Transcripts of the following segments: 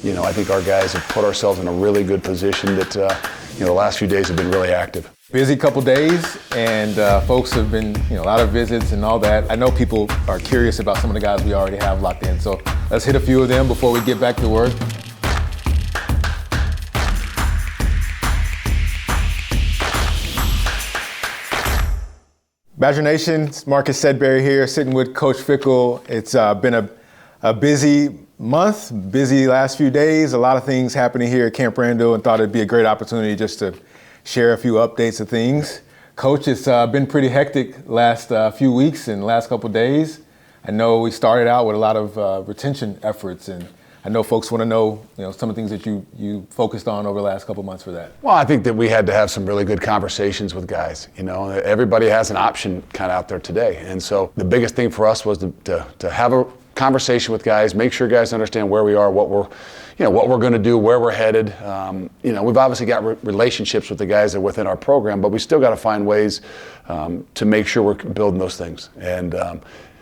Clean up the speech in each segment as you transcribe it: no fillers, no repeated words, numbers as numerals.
I think our guys have put ourselves in a really good position that, the last few days have been really active. Busy couple days, and folks have been, a lot of visits and all that. I know people are curious about some of the guys we already have locked in, so let's hit a few of them before we get back to work. Badger Nation, it's Marcus Sedberry here, sitting with Coach Fickell. It's been a busy month, busy last few days, a lot of things happening here at Camp Randall, and thought it'd be a great opportunity just to share a few updates of things. Coach, it's been pretty hectic last few weeks and last couple days. I know we started out with a lot of retention efforts, and I know folks want to know, some of the things that you focused on over the last couple months for that. Well, I think that we had to have some really good conversations with guys. Everybody has an option kind of out there today, and so the biggest thing for us was to have a conversation with guys, make sure guys understand where we are, what we're going to do, where we're headed. We've obviously got relationships with the guys that are within our program, but we still got to find ways to make sure we're building those things. And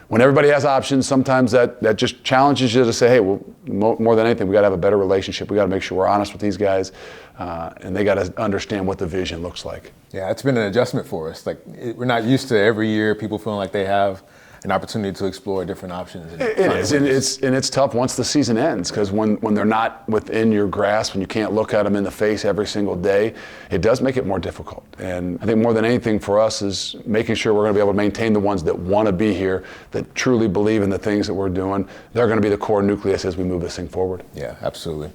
when everybody has options, sometimes that just challenges you to say, hey, well, more than anything, we got to have a better relationship. We got to make sure we're honest with these guys, and they got to understand what the vision looks like. Yeah, it's been an adjustment for us. We're not used to every year people feeling like they have an opportunity to explore different options. It is, and it's tough once the season ends, because when they're not within your grasp and you can't look at them in the face every single day, it does make it more difficult. And I think more than anything for us is making sure we're going to be able to maintain the ones that want to be here, that truly believe in the things that we're doing. They're going to be the core nucleus as we move this thing forward. Yeah, absolutely.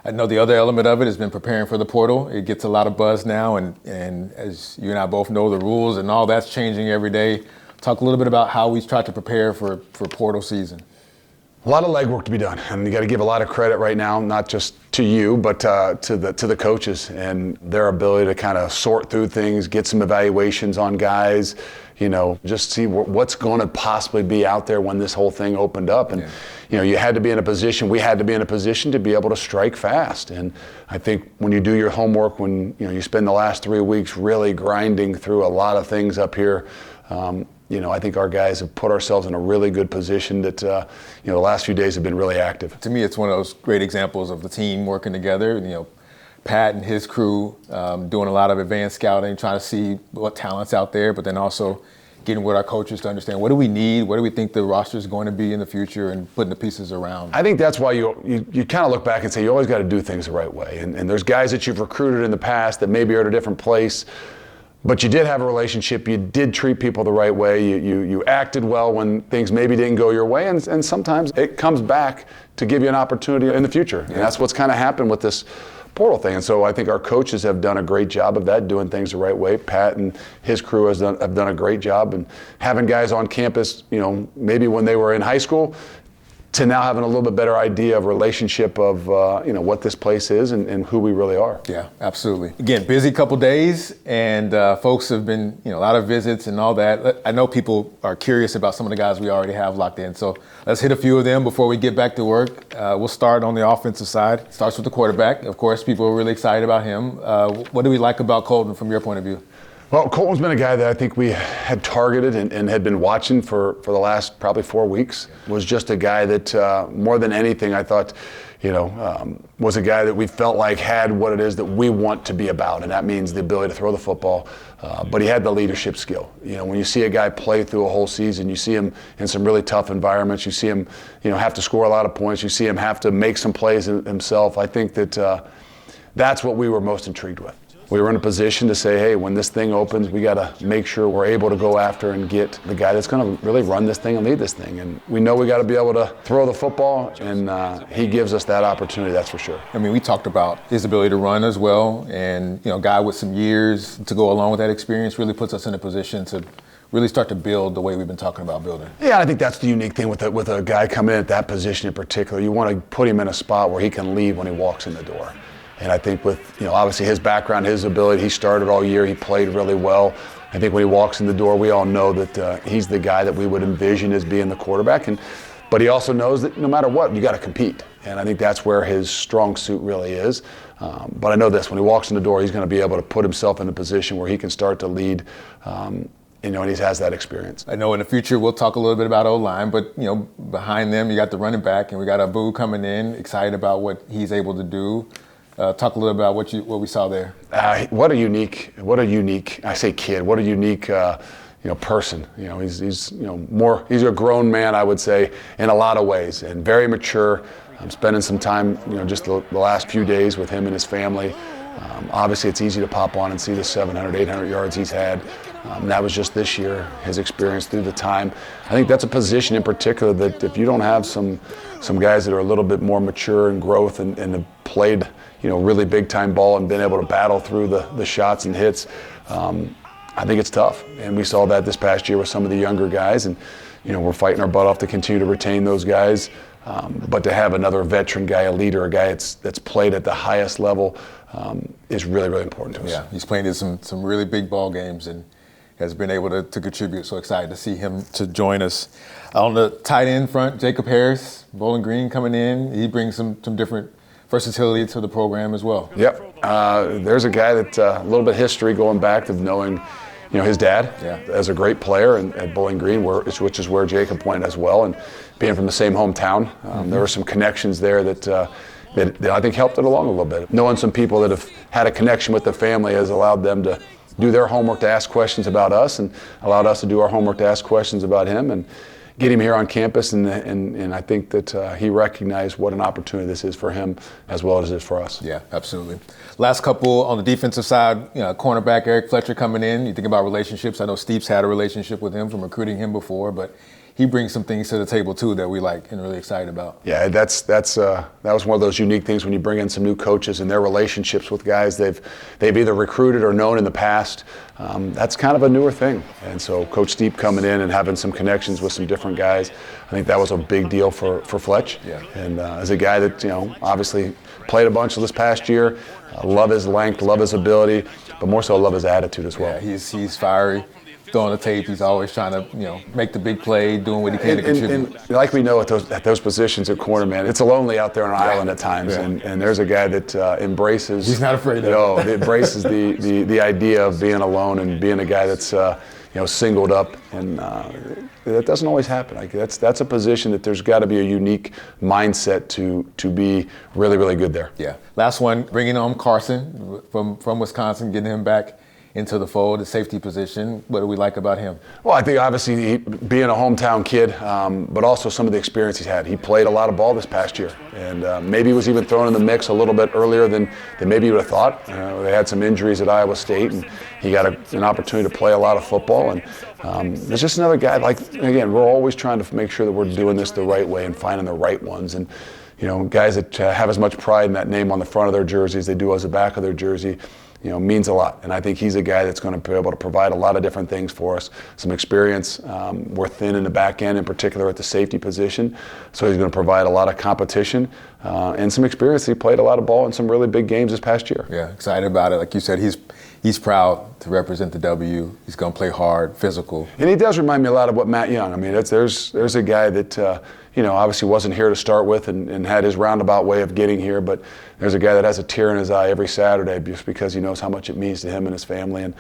I know the other element of it has been preparing for the portal. It gets a lot of buzz now, and as you and I both know, the rules and all that's changing every day. Talk a little bit about how we tried to prepare for portal season. A lot of legwork to be done, and you got to give a lot of credit right now, not just to you, but to the coaches and their ability to kind of sort through things, get some evaluations on guys, just see what's going to possibly be out there when this whole thing opened up. And you had to be in a position, we had to be in a position to be able to strike fast. And I think when you do your homework, when you spend the last 3 weeks really grinding through a lot of things up here, I think our guys have put ourselves in a really good position that, the last few days have been really active. To me, it's one of those great examples of the team working together. Pat and his crew doing a lot of advanced scouting, trying to see what talent's out there, but then also getting with our coaches to understand what do we need, what do we think the roster is going to be in the future, and putting the pieces around. I think that's why you kind of look back and say you always got to do things the right way. And there's guys that you've recruited in the past that maybe are at a different place, but you did have a relationship, you did treat people the right way, you acted well when things maybe didn't go your way, and sometimes it comes back to give you an opportunity in the future. Yeah. And that's what's kind of happened with this portal thing. And so I think our coaches have done a great job of that, doing things the right way. Pat and his crew have done a great job, and having guys on campus, maybe when they were in high school, to now having a little bit better idea of relationship of what this place is and who we really are. Yeah, absolutely. Again, busy couple days, and folks have been a lot of visits and all that. I know people are curious about some of the guys we already have locked in, so let's hit a few of them before we get back to work. We'll start on the offensive side. Starts with the quarterback. Of course, people are really excited about him. What do we like about Colton from your point of view? Well, Colton's been a guy that I think we had targeted and had been watching for the last probably 4 weeks. Was just a guy that more than anything I thought, was a guy that we felt like had what it is that we want to be about, and that means the ability to throw the football, but he had the leadership skill. When you see a guy play through a whole season, you see him in some really tough environments, you see him, have to score a lot of points, you see him have to make some plays himself. I think that that's what we were most intrigued with. We were in a position to say, hey, when this thing opens, we got to make sure we're able to go after and get the guy that's going to really run this thing and lead this thing. And we know we got to be able to throw the football, and he gives us that opportunity, that's for sure. I mean, we talked about his ability to run as well, and a guy with some years to go along with that experience really puts us in a position to really start to build the way we've been talking about building. Yeah, I think that's the unique thing with a guy coming in at that position in particular. You want to put him in a spot where he can lead when he walks in the door. And I think with, obviously his background, his ability, he started all year, he played really well. I think when he walks in the door, we all know that he's the guy that we would envision as being the quarterback. But he also knows that no matter what, you got to compete. And I think that's where his strong suit really is. But I know this, when he walks in the door, he's going to be able to put himself in a position where he can start to lead and he has that experience. I know in the future we'll talk a little bit about O-line, but behind them you got the running back, and we got Abu coming in. Excited about what he's able to do. Talk a little about what we saw there. What a unique, I say kid, what a unique person. He's a grown man, I would say, in a lot of ways, and very mature. I'm spending some time, just the last few days with him and his family. Obviously, it's easy to pop on and see the 700, 800 yards he's had. That was just this year, his experience through the time. I think that's a position in particular that if you don't have some guys that are a little bit more mature in growth and have played, really big time ball and been able to battle through the shots and hits, I think it's tough. And we saw that this past year with some of the younger guys, and we're fighting our butt off to continue to retain those guys. But to have another veteran guy, a leader, a guy that's played at the highest level is really, really important to us. Yeah, he's playing in some really big ball games and has been able to contribute. So excited to see him to join us. On the tight end front, Jacob Harris, Bowling Green coming in. He brings some different versatility to the program as well. Yep. There's a guy that a little bit of history going back of knowing his dad as a great player at Bowling Green, which is where Jacob went as well, and being from the same hometown, there were some connections there that I think helped it along a little bit. Knowing some people that have had a connection with the family has allowed them to do their homework to ask questions about us, and allowed us to do our homework to ask questions about him, and get him here on campus. And I think that he recognized what an opportunity this is for him as well as it is for us. Yeah, absolutely. Last couple on the defensive side, cornerback Eric Fletcher coming in. You think about relationships. I know Steve's had a relationship with him from recruiting him before, but he brings some things to the table too that we like and really excited about. Yeah, that was one of those unique things when you bring in some new coaches and their relationships with guys they've either recruited or known in the past. That's kind of a newer thing. And so Coach Steve coming in and having some connections with some different guys, I think that was a big deal for Fletch. Yeah. And as a guy that obviously played a bunch this past year, love his length, love his ability, but more so love his attitude as well. Yeah, he's fiery. Throwing the tape, he's always trying to make the big play, doing what he can to contribute. And like we know at those positions at corner, man, it's lonely out there on an island at times. Yeah. And there's a guy that embraces. He's not afraid of it. Embraces the idea of being alone and being a guy that's singled up, and that doesn't always happen. Like that's a position that there's got to be a unique mindset to be really, really good there. Yeah. Last one, bringing on Carson from Wisconsin, getting him back into the fold, the safety position. What do we like about him? Well, I think obviously being a hometown kid, but also some of the experience he's had. He played a lot of ball this past year, and maybe was even thrown in the mix a little bit earlier than maybe you would have thought. They had some injuries at Iowa State, and he got an opportunity to play a lot of football. And there's just another guy, again, we're always trying to make sure that we're doing this the right way and finding the right ones. And guys that have as much pride in that name on the front of their jersey as they do as the back of their jersey, means a lot. And I think he's a guy that's going to be able to provide a lot of different things for us. Some experience. We're thin in the back end, in particular at the safety position. So he's going to provide a lot of competition and some experience. He played a lot of ball in some really big games this past year. Yeah, excited about it. Like you said, he's proud to represent the W. He's going to play hard, physical. And he does remind me a lot of what Matt Young. I mean, there's a guy that obviously wasn't here to start with and had his roundabout way of getting here, but there's a guy that has a tear in his eye every Saturday just because he knows how much it means to him and his family. And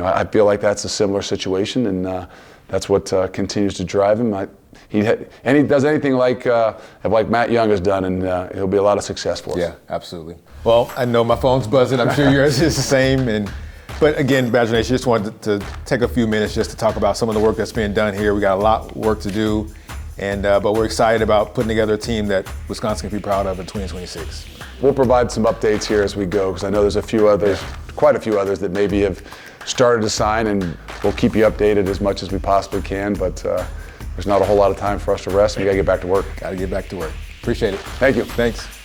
I feel like that's a similar situation, and that's what continues to drive him. He does anything like Matt Young has done, and it'll be a lot of success for us. Yeah, absolutely. Well, I know my phone's buzzing. I'm sure yours is the same. But again, Badger Nation, just wanted to take a few minutes just to talk about some of the work that's being done here. We got a lot of work to do. But we're excited about putting together a team that Wisconsin can be proud of in 2026. We'll provide some updates here as we go, because I know there's quite a few others that maybe have started to sign, and we'll keep you updated as much as we possibly can. But there's not a whole lot of time for us to rest. We got to get back to work. Got to get back to work. Appreciate it. Thank you. Thanks.